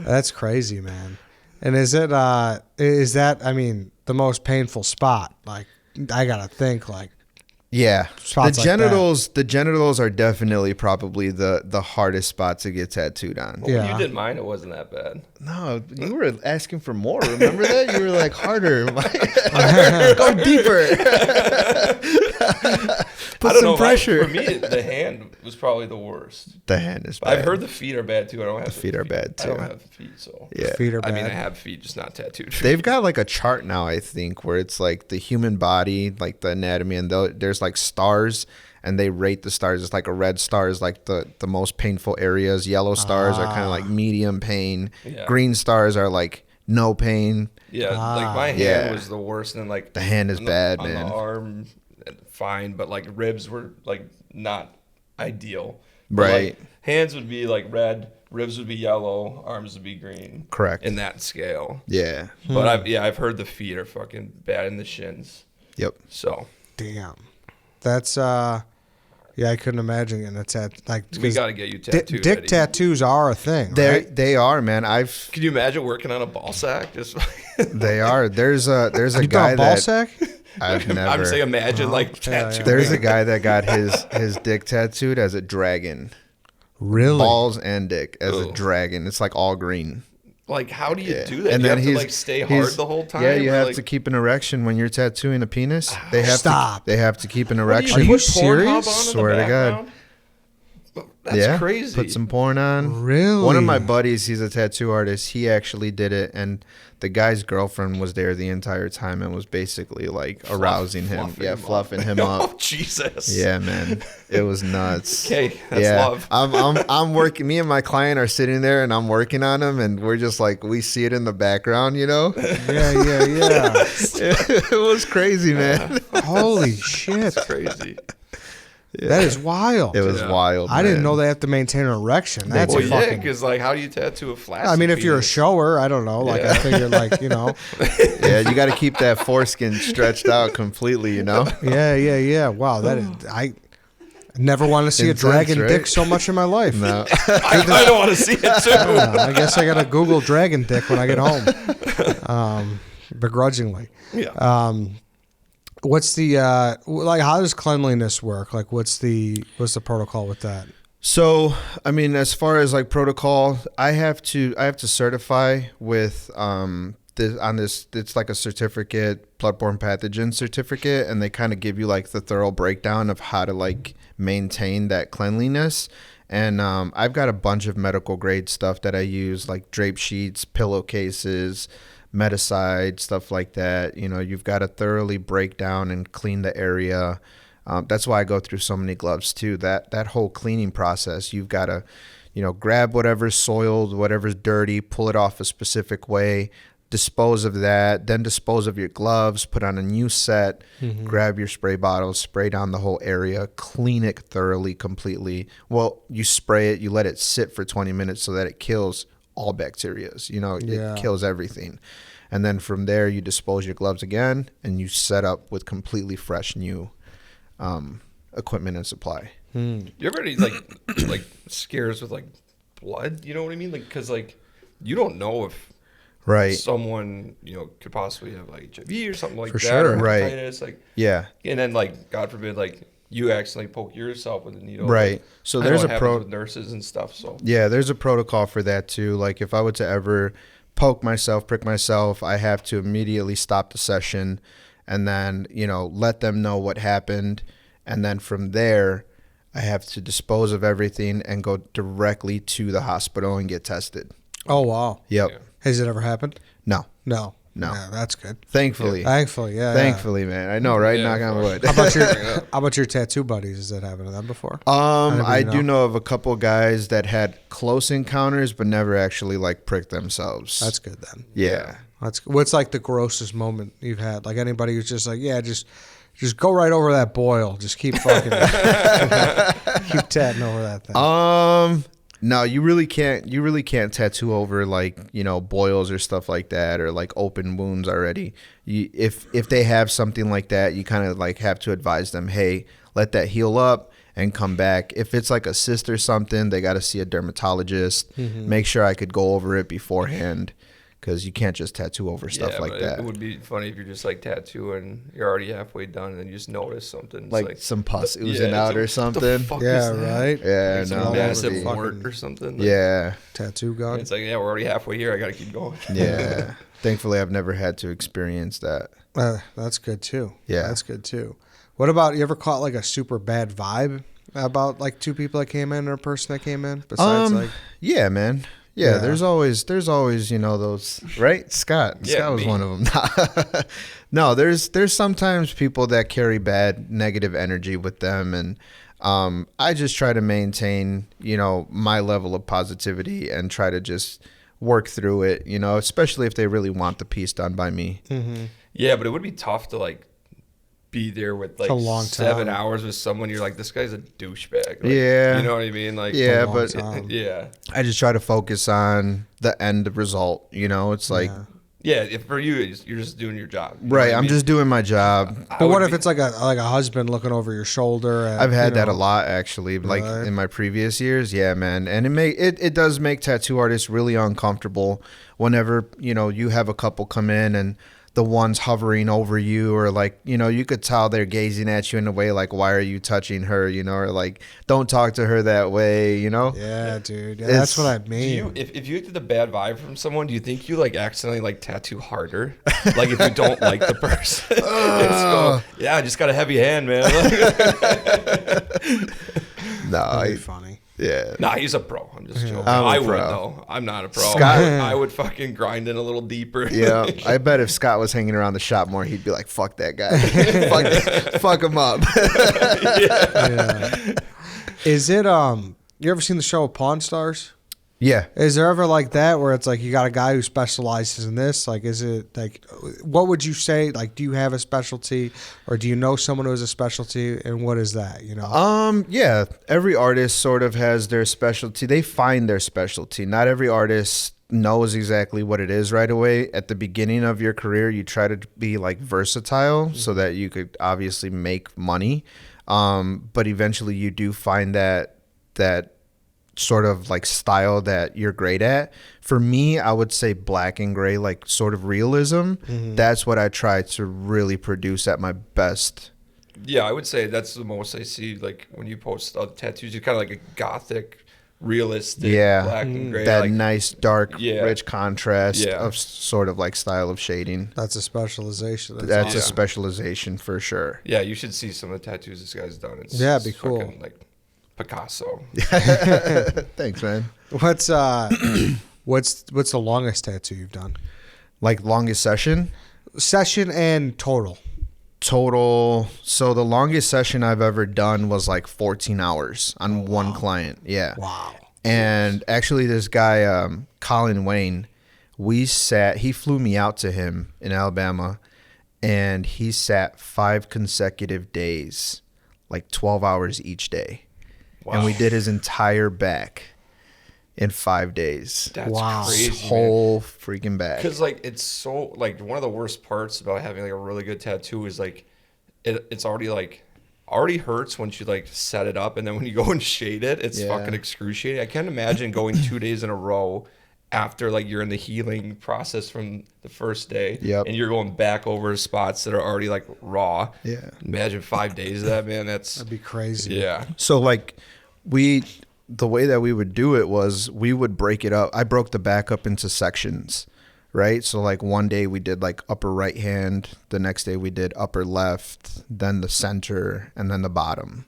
that's crazy, man. And is that I mean, the most painful spot? Like, I gotta think like. Yeah, the genitals are definitely probably the hardest spot to get tattooed on. Well, when you did mine, it wasn't that bad. No, you were asking for more. Remember that? You were like, harder. Go deeper. Put I don't some know. pressure. For me, the hand was probably the worst. The hand is bad. I've heard the feet are bad too. I don't have The feet are bad, I don't too. have feet, so Yeah. Feet are bad. I mean, I have feet, just not tattooed. They've got like a chart now, I think, where it's like the human body, like the anatomy, and there's like stars, and they rate the stars. It's like a red star is like the most painful areas. Yellow stars are kind of like medium pain. Yeah. Green stars are like no pain. Yeah, like my hand Yeah. was the worst, and then like The hand is on bad, on man. the arm, fine, but like ribs were like not ideal. Right. Like, hands would be like red, ribs would be yellow, arms would be green. Correct. In that scale. Yeah. But I've heard the feet are fucking bad in the shins. Yep. So Damn. That's yeah, I couldn't imagine getting a tattoo. Like, we got to get you tattooed. dick Eddie. tattoos are a thing, right? They are, man. Can you imagine working on a ball sack? Just They are. There's a You guy got a ball that sack? I've never. I'm saying imagine like yeah, tattoo. yeah. There's a guy that got his dick tattooed as a dragon. Really? Balls and dick as a Ooh. dragon. It's like all green. Like, how do you Yeah. do that? And You then have to he's like stay hard he's- the whole time. Yeah, you or, have like, to keep an erection when you're tattooing a penis. They have Stop. to. They have to keep an What do erection. Are you put serious? Pornhub on in the Swear to God. background? That's yeah, crazy. Put some porn on. Really? One of my buddies, he's a tattoo artist. He actually did it, and the guy's girlfriend was there the entire time and was basically like arousing him. Fluffing Fluffing him Oh, up. Jesus. Yeah, man, it was nuts. Okay, that's yeah, love. I'm working. Me and my client are sitting there, and I'm working on him, and we're just like we see it in the background, you know. Yeah. It was crazy, man. Holy shit. Crazy. That is wild. It was Yeah. wild. I didn't man. know they have to maintain an erection. That's Well, yeah, fucking. because like, how do you tattoo a flaccid I mean, if you're a penis? shower, I don't know. Like, I Yeah. figured, like, you know. Yeah, you got to keep that foreskin stretched out completely, you know. Yeah. Wow, that is. I never wanted to see Intense, a dragon right? dick so much in my life. No. I don't want to see it too. I guess I gotta Google dragon dick when I get home, begrudgingly. Yeah. What's the like? How does cleanliness work? Like, what's the protocol with that? So, I mean, as far as like protocol, I have to certify with this. It's like a certificate, bloodborne pathogen certificate, and they kind of give you like the thorough breakdown of how to like maintain that cleanliness. And I've got a bunch of medical grade stuff that I use, like drape sheets, pillowcases, Meticide, stuff like that. You know, you've got to thoroughly break down and clean the area. That's why I go through so many gloves too. That whole cleaning process, you've got to, you know, grab whatever's soiled, whatever's dirty, pull it off a specific way, dispose of that, then dispose of your gloves, put on a new set, grab your spray bottles, spray down the whole area, clean it thoroughly, completely. Well, you spray it, you let it sit for 20 minutes so that it kills all bacteria. You know, Yeah. it kills everything. And then from there, you dispose your gloves again, and you set up with completely fresh new equipment and supply. You ever any, like scares with like blood? You know what I mean? Like, because like you don't know if Right. someone could possibly have like HIV or something like For that, sure. or Right. hepatitis, like, Yeah. and then like God forbid, like you accidentally poke yourself with a needle. Right. So I know there's it a happens with nurses and stuff. So Yeah, there's a protocol for that too. Like if I were to ever prick myself, I have to immediately stop the session and then, let them know what happened. And then from there, I have to dispose of everything and go directly to the hospital and get tested. Oh wow. Yep. Yeah. Has it ever happened? No. No. No. Yeah, that's good. Thankfully. Thankfully, yeah. Thankfully, man. I know, right? Yeah, Knock of on course. wood. Yeah. How about your tattoo buddies? Has that happened to them before? I Anybody do know of a couple guys that had close encounters, but never actually like pricked themselves. That's good then. yeah. That's what's like the grossest moment you've had? Like anybody who's just like, yeah, just go right over that boil. Just keep fucking keep tatting over that thing. No, you really can't tattoo over like, boils or stuff like that, or like open wounds already. If they have something like that, you kind of like have to advise them, hey, let that heal up and come back. If it's like a cyst or something, they got to see a dermatologist. Make sure I could go over it beforehand, because you can't just tattoo over stuff yeah, like but that. It would be funny if you're just like tattooing, you're already halfway done, and then you just notice something. It's Like some pus oozing it's out or what the something. fuck Yeah, is that? right. Yeah, Like some no, massive that'd be- wart or something. Like, Yeah, Tattoo gun. It's like, yeah, we're already halfway here. I gotta keep going. yeah. Thankfully, I've never had to experience that. That's good too. Yeah. That's good too. What about, you ever caught like a super bad vibe about like two people that came in or a person that came in besides like? Yeah, man. Yeah, there's always those, right? Scott was me. one of them. No, there's sometimes people that carry bad negative energy with them, and I just try to maintain my level of positivity and try to just work through it, especially if they really want the piece done by me. Mm-hmm. Yeah, but it would be tough to like be there with like a long 7 time. hours with someone. You're like, this guy's a douchebag. Like, Yeah. you know what I mean? Like, Yeah, long but time. yeah, I just try to focus on the end result. It's like, yeah. If for you, you're just doing your job. You know right, what I I'm mean? just doing my job. But what if it's like a husband looking over your shoulder? And, I've had that a lot, actually, like Really? in my previous years. Yeah, man. And it does make tattoo artists really uncomfortable whenever, you have a couple come in and the one's hovering over you, or like, you could tell they're gazing at you in a way like, why are you touching her, or like, don't talk to her that way, Yeah, dude. Yeah, that's what I mean. If you get the bad vibe from someone, do you think you like accidentally like tattoo harder? Like if you don't like the person, it's I just got a heavy hand, man. No, That'd be funny. yeah. Nah, he's a pro. I'm just joking. I'm a I would pro. though. I'm not a pro. Scott- I would fucking grind in a little deeper. Yeah, I bet if Scott was hanging around the shop more, he'd be like, "Fuck that guy, fuck him up." Yeah. Is it you ever seen the show Pawn Stars? Yeah, Is there ever like that where it's like you got a guy who specializes in this? Like, is it like, what would you say? Like, do you have a specialty, or do you know someone who has a specialty, and what is that? yeah. Every artist sort of has their specialty. They find their specialty. Not every artist knows exactly what it is right away. At the beginning of your career, you try to be like versatile so that you could obviously make money. But eventually, you do find that sort of like style that you're great at. For me, I would say black and gray, like sort of realism. That's what I try to really produce at my best. Yeah, I would say that's the most I see. Like when you post tattoos, you're kind of like a gothic, realistic, black and gray. That like, nice, dark, Yeah. rich contrast Yeah. of sort of like style of shading. That's a specialization. That's awesome. a specialization for sure. Yeah, you should see some of the tattoos this guy's done. It's Yeah, it'd be it's cool. fucking, like Picasso. Thanks, man. What's what's the longest tattoo you've done? Like longest session? Session and total. Total. So the longest session I've ever done was like 14 hours on one client. Yeah. Wow. And actually this guy, Colin Wayne, he flew me out to him in Alabama, and he sat 5 consecutive days, like 12 hours each day. Wow. And we did his entire back in 5 days. That's Wow. crazy, Whole freaking back. Because like it's so like one of the worst parts about having like a really good tattoo is like it's already hurts once you like set it up, and then when you go and shade it, it's Yeah. fucking excruciating. I can't imagine going 2 days in a row after like you're in the healing process from the first day, Yep. and you're going back over spots that are already like raw. Yeah. Imagine 5 days of that, man. That'd be crazy. Yeah. So like the way that we would do it was we would break it up. I broke the back up into sections, right? So like one day we did like upper right hand, the next day we did upper left, then the center, and then the bottom,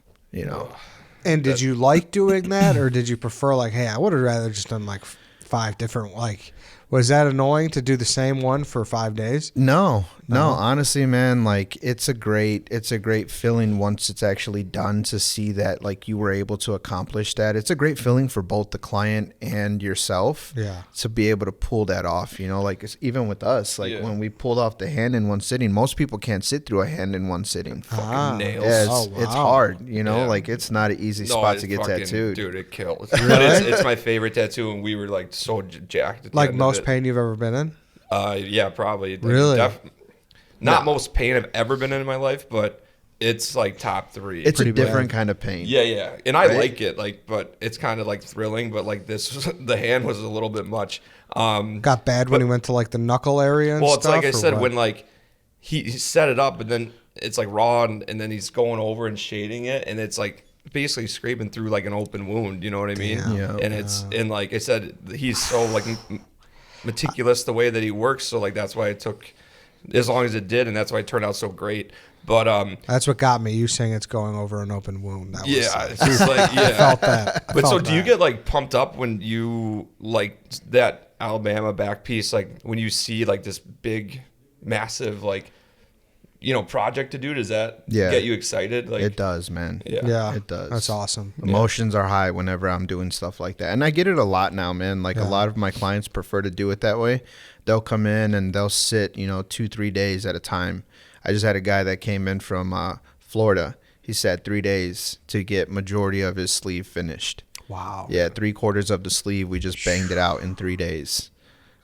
And did you like doing that, or did you prefer like, hey, I would have rather just done like 5 different, like, was that annoying to do the same one for 5 days? No, honestly, man, like it's a great feeling once it's actually done to see that like you were able to accomplish that. It's a great feeling for both the client and yourself. Yeah. To be able to pull that off, like it's, even with us, like Yeah. when we pulled off the hand in one sitting, most people can't sit through a hand in one sitting. Nails. Yeah, Oh, it's wow. hard, Yeah. like it's not an easy No, spot it's to get fucking- tattooed. Dude, it kills. But it's my favorite tattoo, and we were like so jacked. At the Like end of most it. pain you've ever been in? Yeah, probably. Like, Really? Not most pain I've ever been in my life, but it's like top 3. It's Pretty a different bad. kind of pain. yeah, and I Right? like it, like, but it's kind of like thrilling. But like this, the hand was a little bit much. Got bad when he went to like the knuckle area and Well, stuff? it's like I or said, what? when like he set it up, and then it's like raw, and then he's going over and shading it, and it's like basically scraping through like an open wound. You know what I mean? Damn. Yeah. And it's and like I said, he's so like meticulous the way that he works. So like that's why it took as long as it did, and that's why it turned out so great. But That's what got me. You saying it's going over an open wound. That yeah, was, it's just like I yeah. felt that. But so do you get like pumped up when you like that Alabama back piece, like when you see like this big, massive like project to do? Does that get you excited? Like It does, man. Yeah, It does. That's awesome. Emotions are high whenever I'm doing stuff like that. And I get it a lot now, man. Like a lot of my clients prefer to do it that way. They'll come in and they'll sit, 2-3 days at a time. I just had a guy that came in from Florida. He sat 3 days to get majority of his sleeve finished. Wow. Yeah, 3/4 of the sleeve. We just banged it out in 3 days.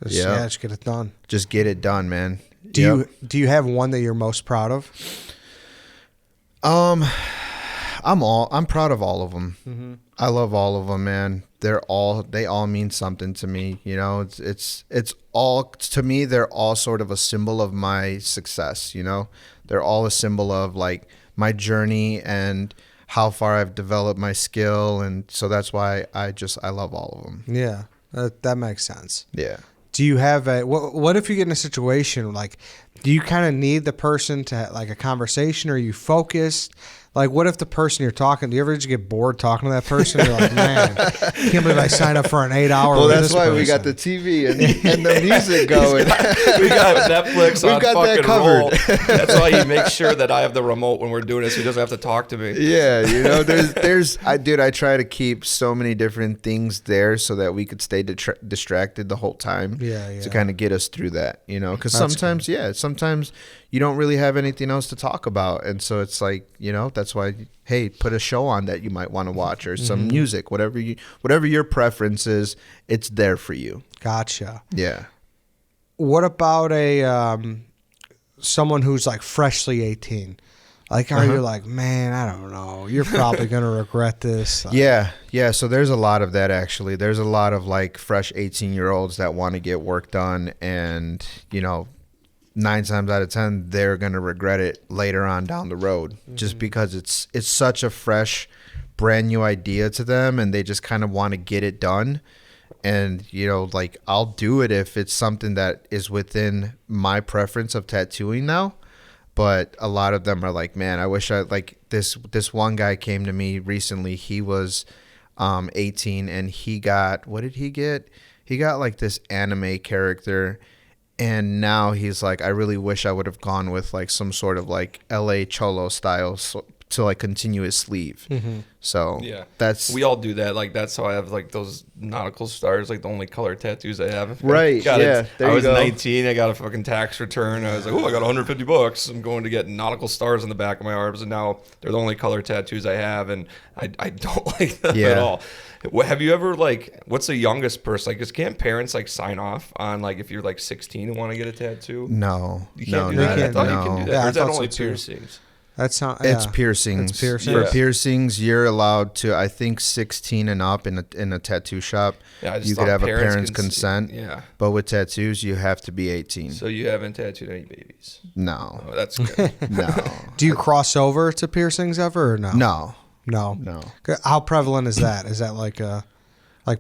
Just get it done. Just get it done, man. Do you have one that you're most proud of? I'm proud of all of them. Mm-hmm. I love all of them, man. They all mean something to me. It's all, to me, they're all sort of a symbol of my success. They're all a symbol of like my journey and how far I've developed my skill. And so that's why I love all of them. Yeah, that makes sense. Yeah. Do you have what if you get in a situation like, do you kind of need the person to like a conversation? Or are you focused? Like, what if the person you're talking, do you ever just get bored talking to that person? You're like, man, I can't believe I signed up for an 8-hour. Well, that's why we got the TV and the music going. We got Netflix We've on got that fucking covered. roll. That's why he makes sure that I have the remote when we're doing it, so he doesn't have to talk to me. Yeah, I try to keep so many different things there so that we could stay distracted the whole time. Yeah. To kind of get us through that, because That's sometimes you don't really have anything else to talk about, and so it's like, that's why, hey, put a show on that you might want to watch, or some music, whatever your preference is, it's there for you. Gotcha. Yeah. What about someone who's like freshly 18? Like, are you like, man, I don't know, you're probably gonna regret this? Yeah. So there's a lot of that, actually. There's a lot of like fresh 18-year-olds that want to get work done, and 9 times out of 10 they're gonna regret it later on down the road, just because it's such a fresh, brand new idea to them, and they just kind of want to get it done. And like, I'll do it if it's something that is within my preference of tattooing now. But a lot of them are like, man, I wish I, like, this one guy came to me recently. He was 18, and he got, what did he get? He got like this anime character, and now he's like, I really wish I would have gone with like some sort of like LA Cholo style to like continue his sleeve. So Yeah, that's, we all do that. Like, that's how I have like those nautical stars, like the only color tattoos I have. Right, yeah, there I you was go. 19. I got a fucking tax return. I was like, oh, I got $150. I'm going to get nautical stars on the back of my arms, and now they're the only color tattoos I have, and I don't like them at all. Have you ever, like, what's the youngest person? Like, can't parents like sign off on like if you're like 16 and want to get a tattoo? No, You can't no, do that. I thought no. you can do that. Yeah, Or I is that thought so only too. piercings? It's piercings. It's piercings. For Yeah. piercings, you're allowed to, I think, 16 and up in a tattoo shop. Yeah, I just You thought could have a parents parent's can see- consent. Yeah. But with tattoos, you have to be 18. So you haven't tattooed any babies? No, Oh, that's good. no, Do you cross over to piercings ever or no? no, No. no. How prevalent is that? Is that like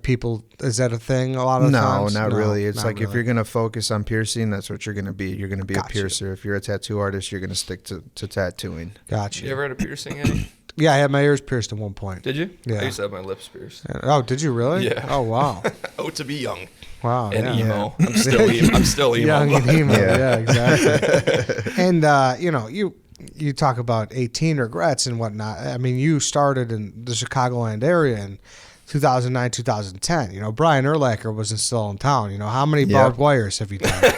people, is that a thing a lot of No, times? not really. It's not like if really. you're going to focus on piercing, that's what you're going to be. You're going to be Gotcha. a piercer. If you're a tattoo artist, you're going to stick to tattooing. Gotcha. You ever had a piercing, Eddie? Yeah, I had my ears pierced at one point. Did you? Yeah. I used to have my lips pierced. Oh, did you really? Yeah. Oh, wow. Oh, to be young Wow. and yeah. emo. I'm still emo. Young and emo. Yeah. Yeah, exactly. And, you talk about 18 regrets and whatnot. I mean, you started in the Chicagoland area in 2009, 2010. Brian Urlacher wasn't still in town. How many barbed wires have you done?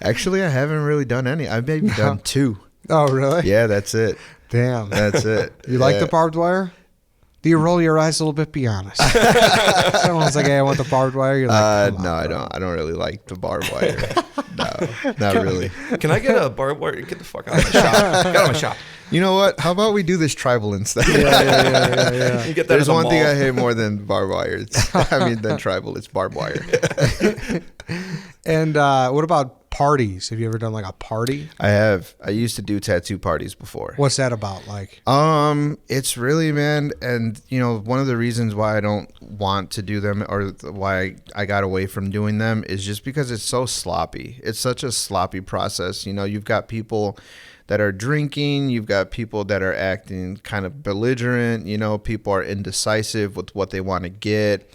Actually, I haven't really done any. I've maybe done 2. Oh, really? Yeah, that's it. Damn. That's it. You like the barbed wire? Do you roll your eyes a little bit? Be honest. Someone's like, "Hey, I want the barbed wire." You're like, "Come no, on, I bro." don't. I don't really like the barbed wire. No, not really. Can I get a barbed wire? Get the fuck out of my shop. Get out of my shop. You know what? How about we do this tribal instead? Yeah. You get that There's at the one thing mall. I hate more than barbed wire. Than tribal. It's barbed wire. And what about parties? Have you ever done like a party? I have. I used to do tattoo parties before. What's that about? Like, It's really, man, and one of the reasons why I don't want to do them, or why I got away from doing them, is just because it's so sloppy. It's such a sloppy process. You've got people that are drinking. You've got people that are acting kind of belligerent. You know, people are indecisive with what they want to get.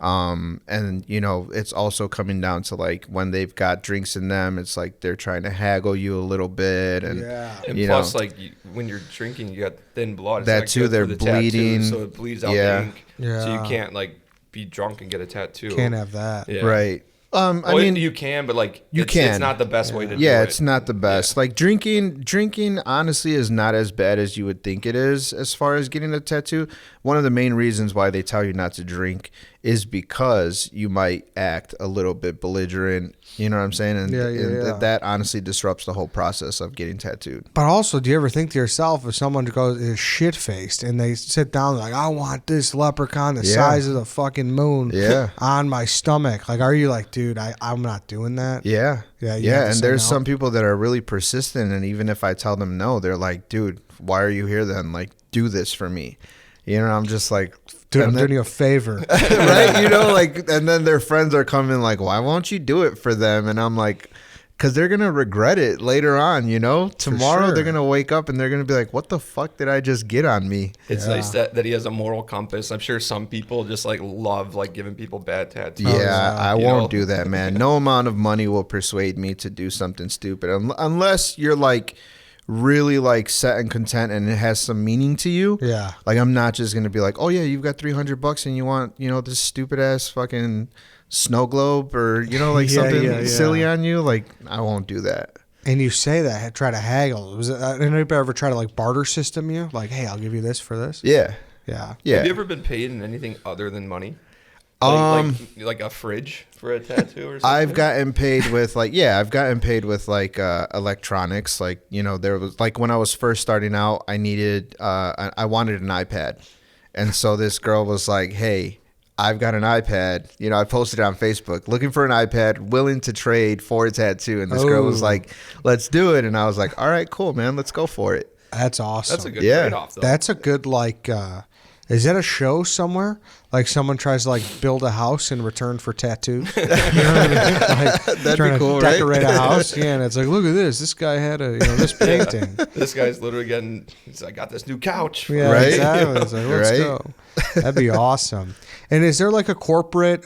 And you know, it's also coming down to like when they've got drinks in them, it's like they're trying to haggle you a little bit, and and you plus know, like when you're drinking, you got thin blood. It's that not too. good They're for the bleeding, tattoo, so it bleeds out the ink. Yeah. So you can't like be drunk and get a tattoo. Can't have that. Yeah. right? I Well, mean, you can, but like you can. It's not the best way to do it. yeah, it's not the best. Like drinking honestly is not as bad as you would think it is as far as getting a tattoo. One of the main reasons why they tell you not to drink is because you might act a little bit belligerent. You know what I'm saying? And, that honestly disrupts the whole process of getting tattooed. But also, do you ever think to yourself, if someone goes is shit faced and they sit down like, I want this leprechaun the size of the fucking moon on my stomach? Like, are you like, dude, I'm not doing that? Yeah. Yeah. And there's some people that are really persistent, and even if I tell them no, they're like, dude, why are you here then? Like, do this for me. You know, I'm just like, dude, I'm doing you a favor. Right? You know, like, and then their friends are coming like, why won't you do it for them? And I'm like, because they're going to regret it later on, you know? Tomorrow they're going to wake up and they're going to be like, what the fuck did I just get on me? It's nice that he has a moral compass. I'm sure some people just like love like giving people bad tattoos. Yeah, I won't do that, man. No amount of money will persuade me to do something stupid unless you're like really like set and content and it has some meaning to you. Yeah. Like, I'm not just going to be like, oh yeah, you've got $300 and you want, you know, this stupid ass fucking snow globe or, you know, like something silly on you. Like, I won't do that. And you say that, try to haggle. Was it, anybody ever try to like barter system you? Like, hey, I'll give you this for this? Yeah. Yeah. Have you ever been paid in anything other than money? Like a fridge for a tattoo or something? I've gotten paid with like electronics. Like, you know, there was like when I was first starting out, I wanted an iPad. And so this girl was like, hey, I've got an iPad. You know, I posted it on Facebook looking for an iPad, willing to trade for a tattoo. And this girl was like, let's do it. And I was like, all right, cool, man. Let's go for it. That's awesome. That's a good trade-off, though. That's a good, like, is that a show somewhere? Like someone tries to like build a house in return for tattoos? You know what I mean? Like, that'd be cool, to decorate right? a house. Yeah, and it's like, look at this. This guy had this painting. This guy's literally he's like, I got this new couch. Yeah, right? Exactly. It's like, let's go. That'd be awesome. And is there like a corporate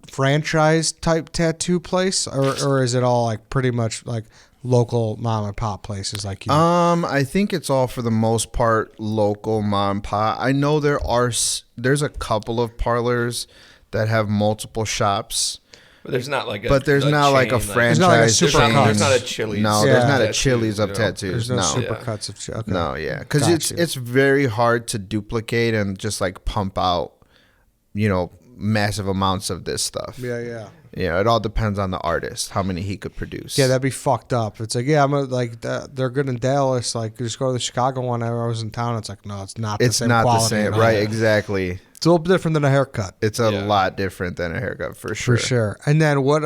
franchise type tattoo place, or is it all like pretty much like local mom and pop places like you? I think it's all for the most part local mom and pop. I know there's a couple of parlors that have multiple shops. But there's not like there's not chain, like a franchise There's chain. not There's not a Chili's. No, Yeah. there's not a Tattoos, Chili's of you know? tattoos. There's no No. supercuts of okay. No, yeah. Because Got you. it's very hard to duplicate and just like pump out, you know, massive amounts of this stuff. Yeah. Yeah, it all depends on the artist, how many he could produce. Yeah, that'd be fucked up. It's like, they're good in Dallas. Like, just go to the Chicago one. Whenever I was in town, it's like, no, it's not the It's same not the quality same. at all. Right, exactly. It's a little different than a haircut. It's a lot different than a haircut, for sure. For sure. And then what,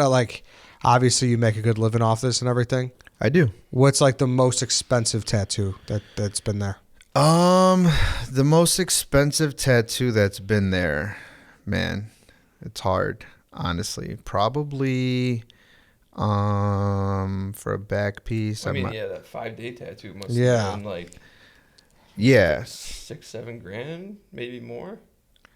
obviously you make a good living off this and everything. I do. What's like the most expensive tattoo that's been there? The most expensive tattoo that's been there, man, it's hard, honestly. Probably for a back piece. I mean, that 5-day tattoo must Yeah. have been like $6-7 grand, maybe more.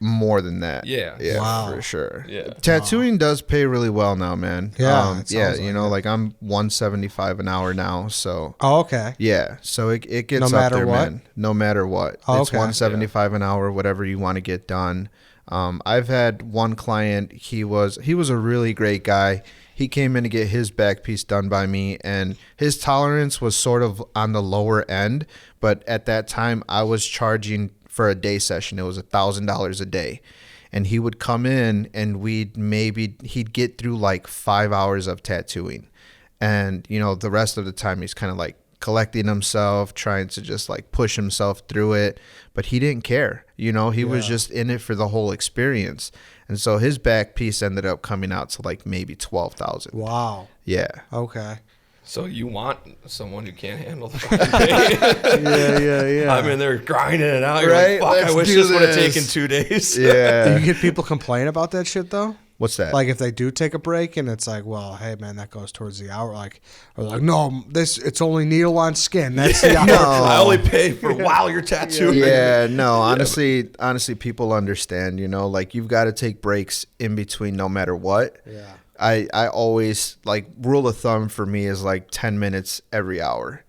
More than that. Yeah. Wow. For sure. Yeah. Tattooing does pay really well now, man. Yeah, it sounds you like know, it. like I'm $175 an hour now, so Oh, okay. yeah, so it gets No up matter there, what? man. No matter what. Oh, It's okay. $175 an hour, whatever you want to get done. I've had one client, he was a really great guy. He came in to get his back piece done by me, and his tolerance was sort of on the lower end, but at that time I was charging for a day session. It was $1,000 a day. And he would come in and he'd get through like 5 hours of tattooing. And, you know, the rest of the time he's kind of like collecting himself, trying to just like push himself through it. But he didn't care. You know, he was just in it for the whole experience. And so his back piece ended up coming out to like maybe $12,000. Wow. Yeah. Okay. So you want someone who can't handle the 5-day. Yeah. I'm in there grinding it out. You're Right? like, fuck, I Let's wish do this would have this. taken 2 days. Do Yeah. you get people complain about that shit though? What's that? Like if they do take a break and it's like, well, hey man, that goes towards the hour. Like, or like, no, it's only needle on skin. That's the hour. No. I only pay for while you're tattooing. Yeah, no, honestly, people understand, like you've got to take breaks in between no matter what. Yeah. I always, like, rule of thumb for me is like 10 minutes every hour.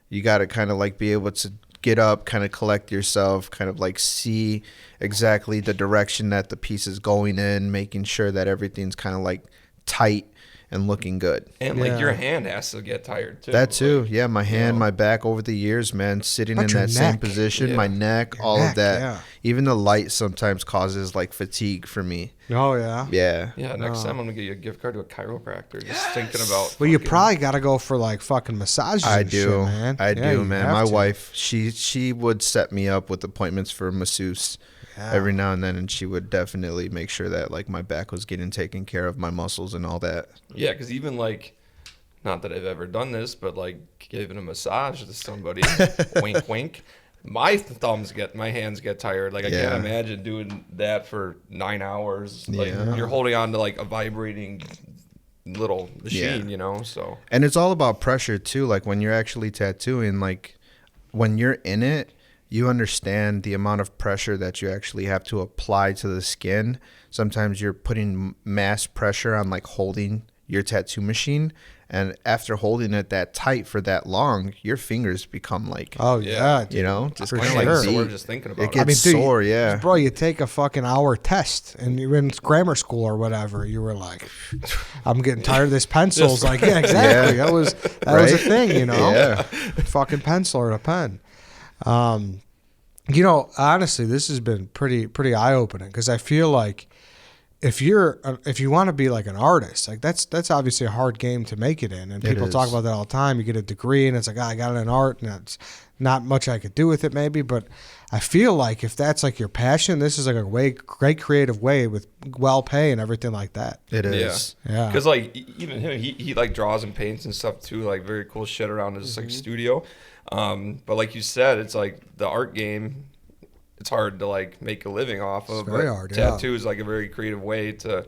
You got to kind of like be able to get up, kind of collect yourself, kind of like see exactly the direction that the piece is going in, making sure that everything's kind of like tight and looking good. And like your hand has to get tired too. That too. Like, Yeah, my hand, my back over the years, man, sitting Not in your that same neck. position, Yeah. my neck, Your all neck, of that. yeah. Even the light sometimes causes like fatigue for me. Oh yeah. Yeah. Yeah, next time I'm gonna get you a gift card to a chiropractor. Just thinking about. Well, you fucking- probably got to go for like fucking massages. I and do. shit, man. I Yeah, do, you man. have My to. wife, she would set me up with appointments for masseuse Yeah. every now and then, and she would definitely make sure that like my back was getting taken care of, my muscles and all that. Yeah, because even like, not that I've ever done this, but like giving a massage to somebody, wink, wink. My hands get tired. Like I Yeah. can't imagine doing that for 9 hours. Like Yeah. you're holding on to like a vibrating little machine, Yeah. So And it's all about pressure too. Like when you're actually tattooing, like when you're in it, you understand the amount of pressure that you actually have to apply to the skin. Sometimes you're putting mass pressure on like holding your tattoo machine, and after holding it that tight for that long, your fingers become like, Oh yeah. dude. just For kind of sure. like sore beat. just thinking about It it. gets dude, sore, yeah. Bro, you take a fucking hour test and you're in grammar school or whatever. You were like, I'm getting tired of this pencil. It's like, yeah, exactly. Yeah. That was a Right? thing, Yeah. Fucking pencil or a pen. Honestly, this has been pretty eye opening because I feel like if you want to be like an artist, like that's obviously a hard game to make it in, and people talk is. about that all the time. You get a degree, and it's like, I got it in art, and it's not much I could do with it, maybe. But I feel like if that's like your passion, this is like a great creative way with well pay and everything like that. It is. Yeah. Because like even him, he like draws and paints and stuff too, like very cool shit around his like studio. But like you said, it's like the art game. It's hard to like make a living off of. very but hard, yeah. Tattoo is like a very creative way to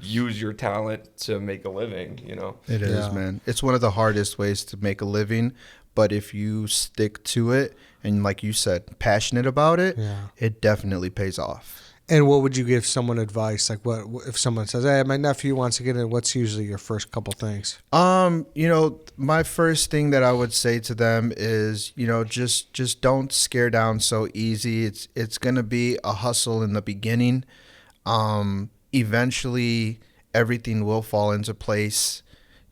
use your talent to make a living. It is, Yeah. man. It's one of the hardest ways to make a living, but if you stick to it and, like you said, passionate about it, Yeah. it definitely pays off. And what would you give someone advice? Like, what if someone says, "Hey, my nephew wants to get in"? What's usually your first couple things? My first thing that I would say to them is, just don't scare down so easy. It's gonna be a hustle in the beginning. Eventually, everything will fall into place.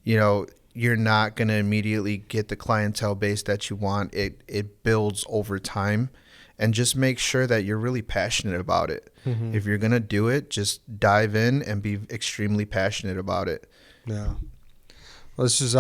You're not gonna immediately get the clientele base that you want. It builds over time, and just make sure that you're really passionate about it. Mm-hmm. If you're gonna do it, just dive in and be extremely passionate about it. Yeah. Well, this was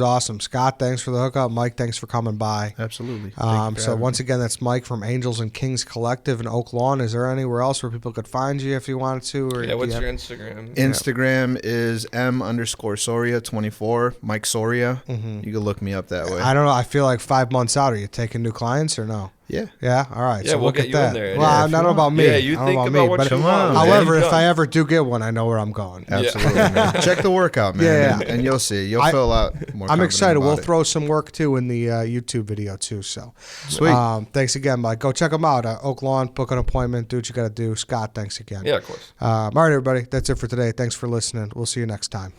awesome. Scott, thanks for the hookup. Mike, thanks for coming by. Absolutely. So once again, that's Mike from Angels and Kings Collective in Oak Lawn. Is there anywhere else where people could find you if you wanted to? Or Yeah, what's do you your have- Instagram? Instagram is m_Soria24, Mike Soria. You can look me up that way. I don't know. I feel like 5 months out. Are you taking new clients or no? Yeah. Yeah. All right. Yeah, so we'll look get at you in that. there. Well, Yeah, I if don't you know about want. me. Yeah, you I don't think know about me, what but you want, man. however, You've if I done. ever do get one, I know where I'm going. Absolutely. Man. Check the workout, man. Yeah. And you'll see. You'll feel a lot more I'm confident excited. about We'll it. throw some work too in the YouTube video too. So Sweet. Thanks again, Mike. Go check them out. Oak Lawn. Book an appointment. Do what you got to do. Scott, thanks again. Yeah, of course. All right, everybody. That's it for today. Thanks for listening. We'll see you next time.